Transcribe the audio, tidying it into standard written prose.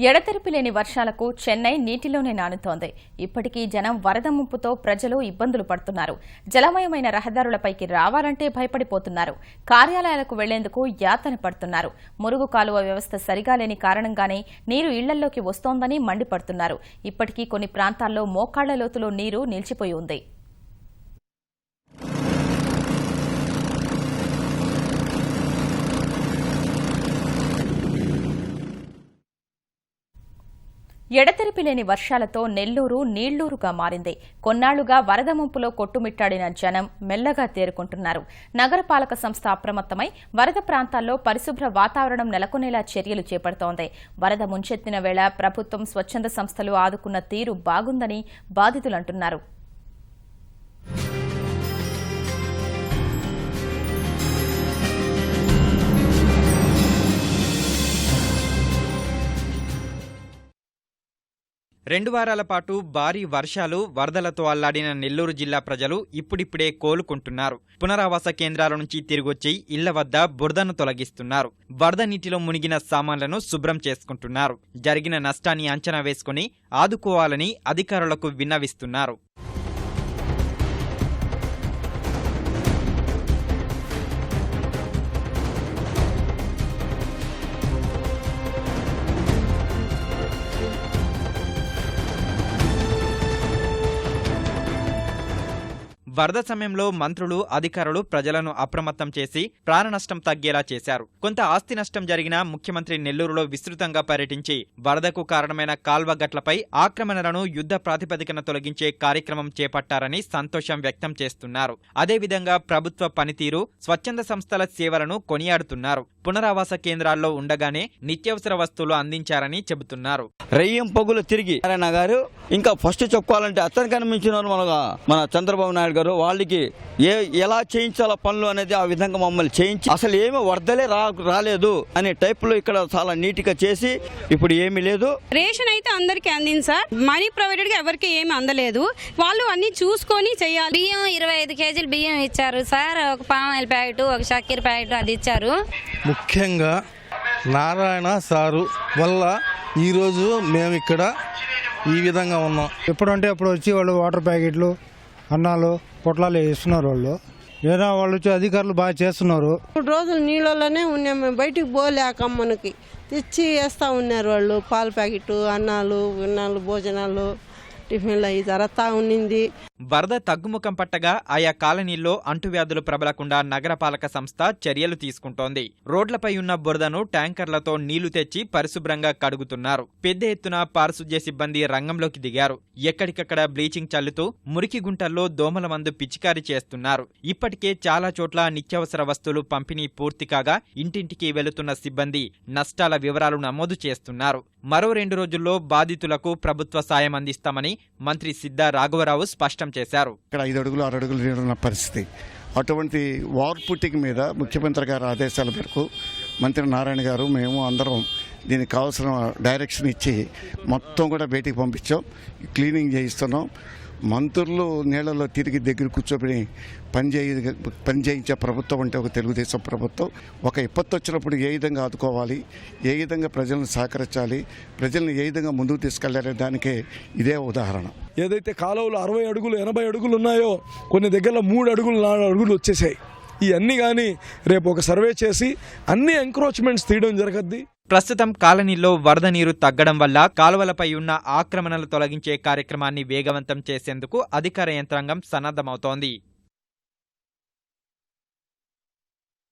ఎడతెరిపి లేని వర్షాలకు చెన్నై నీటిలోనే నానుతోంది. ఇప్పటికీ జనం వరద ముంపుతో ప్రజలు ఇబ్బందులు పడుతున్నారు. జలమయమైన రహదారులపైకి రావాలంటే భయపడిపోతున్నారు. కార్యాలయాలకు వెళ్లేందుకు యాతన పడుతున్నారు. మురుగు కాలువ వ్యవస్థ సరిగా లేని కారణంగానే నీరు ఇళ్లల్లోకి వస్తోందని మండిపడుతున్నారు. ఇప్పటికీ కొన్ని ప్రాంతాల్లో మోకాళ్ల లోతులో నీరు నిలిచిపోయి ఉంది. ఎడతెరిపి లేని వర్షాలతో నెల్లూరు నీళ్లూరుగా మారింది. కొన్నాళ్లుగా వరద ముంపులో కొట్టుమిట్టాడిన జనం మెల్లగా తేరుకుంటున్నారు. నగరపాలక సంస్థ అప్రమత్తమై వరద ప్రాంతాల్లో పరిశుభ్ర వాతావరణం నెలకొనేలా చర్యలు చేపడుతోంది. వరద ముంచెత్తిన వేళ ప్రభుత్వం, స్వచ్ఛంద సంస్థలు ఆదుకున్న తీరు బాగుందని బాధితులంటున్నారు. రెండు వారాల పాటు భారీ వర్షాలు, వరదలతో అల్లాడిన నెల్లూరు జిల్లా ప్రజలు ఇప్పుడిప్పుడే కోలుకుంటున్నారు. పునరావాస కేంద్రాల నుంచి తిరిగొచ్చి ఇళ్ల వద్ద బురదను తొలగిస్తున్నారు. వరద నీటిలో మునిగిన సామాన్లను శుభ్రం చేసుకుంటున్నారు. జరిగిన నష్టాన్ని అంచనా వేసుకుని ఆదుకోవాలని అధికారులకు విన్నవిస్తున్నారు. వరద సమయంలో మంత్రులు, అధికారులు ప్రజలను అప్రమత్తం చేసి ప్రాణ నష్టం తగ్గేలా చేశారు. కొంత ఆస్తి నష్టం జరిగినా ముఖ్యమంత్రి నెల్లూరులో విస్తృతంగా పర్యటించి వరదకు కారణమైన కాల్వ గట్లపై ఆక్రమణలను యుద్ధ ప్రాతిపదికన తొలగించే కార్యక్రమం చేపట్టారని సంతోషం వ్యక్తం చేస్తున్నారు. అదేవిధంగా ప్రభుత్వ పనితీరు, స్వచ్ఛంద సంస్థల సేవలను కొనియాడుతున్నారు. పునరావాస కేంద్రాల్లో ఉండగానే నిత్యావసర వస్తువులు అందించారని చెబుతున్నారు. రెయ్యం పగులు తిరిగి నారాయణ గారు ఇంకా ఫస్ట్ చెప్పుకోవాలంటే అతను కనిపించిన మన చంద్రబాబు నాయుడు గారు వాళ్ళకి ఎలా చేయించాల పనులు అనేది ఆ విధంగా మమ్మల్ని చేయించి అసలు ఏమీ వరదలే రాలేదు అనే టైప్ లో ఇక్కడ చాలా నీట్ గా చేసి ఇప్పుడు ఏమీ లేదు. రేషన్ అయితే అందరికి అందింది సార్. మనీ ప్రొవైడెడ్ గా ఎవరికి ఏమి అందలేదు. వాళ్ళు అన్ని చూసుకొని చేయాలి. బియ్యం 25 కేజీలు బియ్యం ఇచ్చారు సార్. ఒక పామ్ ఆయిల్ ప్యాకెట్, ఒక చక్కెర ప్యాకెట్ అది ఇచ్చారు. ముఖ్యంగా నారాయణ సారు వల్ల ఈరోజు మేము ఇక్కడ ఈ విధంగా ఉన్నాం. ఎప్పుడంటే అప్పుడు వచ్చి వాళ్ళు వాటర్ ప్యాకెట్లు, అన్నాలు, పొట్లాలు ఇస్తున్నారు. వాళ్ళు వచ్చి అధికారులు బాగా చేస్తున్నారు. 3 రోజులు నీళ్ళలోనే ఉన్నాం. మేము బయటికి పోలేక మనకి తెచ్చి వేస్తూ ఉన్నారు వాళ్ళు. పాల ప్యాకెట్, అన్నాలు, భోజనాలు, టిఫిన్లు అవి జరుగుతూ ఉన్నింది. వరద తగ్గుముఖం పట్టగా ఆయా కాలనీల్లో అంటువ్యాధులు ప్రబలకుండా నగరపాలక సంస్థ చర్యలు తీసుకుంటోంది. రోడ్లపై ఉన్న బురదను ట్యాంకర్లతో నీళ్లు తెచ్చి పరిశుభ్రంగా కడుగుతున్నారు. పెద్ద ఎత్తున పారిశుధ్య సిబ్బంది రంగంలోకి దిగారు. ఎక్కడికక్కడ బ్లీచింగ్ చల్లుతూ మురికి గుంటల్లో దోమల మందు పిచికారీ చేస్తున్నారు. ఇప్పటికే చాలా చోట్ల నిత్యావసర వస్తువులు పంపిణీ పూర్తి కాగా ఇంటింటికి వెళుతున్న సిబ్బంది నష్టాల వివరాలు నమోదు చేస్తున్నారు. మరో 2 రోజుల్లో బాధితులకు ప్రభుత్వ సాయం అందిస్తామని మంత్రి సిద్ధా రాఘవరావు స్పష్టం చేశారు. ఇక్కడ 5 అడుగులు 6 అడుగులు నీరున్న పరిస్థితి. అటువంటి వార్ పుట్టింగ్ మీద ముఖ్యమంత్రి గారి ఆదేశాల మేరకు మంత్రి నారాయణ గారు, మేము అందరం దీనికి కావాల్సిన డైరెక్షన్ ఇచ్చి మొత్తం కూడా బయటికి పంపించాం. క్లీనింగ్ చేయిస్తున్నాం. మంత్రులు నీళ్లలో తిరిగి దగ్గర కూర్చోబడి పని చేయించే ప్రభుత్వం అంటే ఒక తెలుగుదేశం ప్రభుత్వం. ఒక విపత్తు వచ్చినప్పుడు ఏ విధంగా ఆదుకోవాలి, ఏ విధంగా ప్రజలను సహకరించాలి, ప్రజలను ఏ విధంగా ముందుకు తీసుకెళ్లారే దానికే ఇదే ఉదాహరణ. ఏదైతే కాలువలు 60 అడుగులు 80 అడుగులు ఉన్నాయో కొన్ని దగ్గరలో 3 అడుగులు 4 అడుగులు వచ్చేసాయి. ఇవన్నీ కానీ రేపు ఒక సర్వే చేసి అన్ని ఎంక్రోచ్మెంట్స్ తీయడం జరగద్ది. ప్రస్తుతం కాలనీల్లో వరద నీరు తగ్గడం వల్ల కాలువలపై ఉన్న ఆక్రమణలు తొలగించే కార్యక్రమాన్ని వేగవంతం చేసేందుకు అధికార యంత్రాంగం సన్నద్ధమవుతోంది.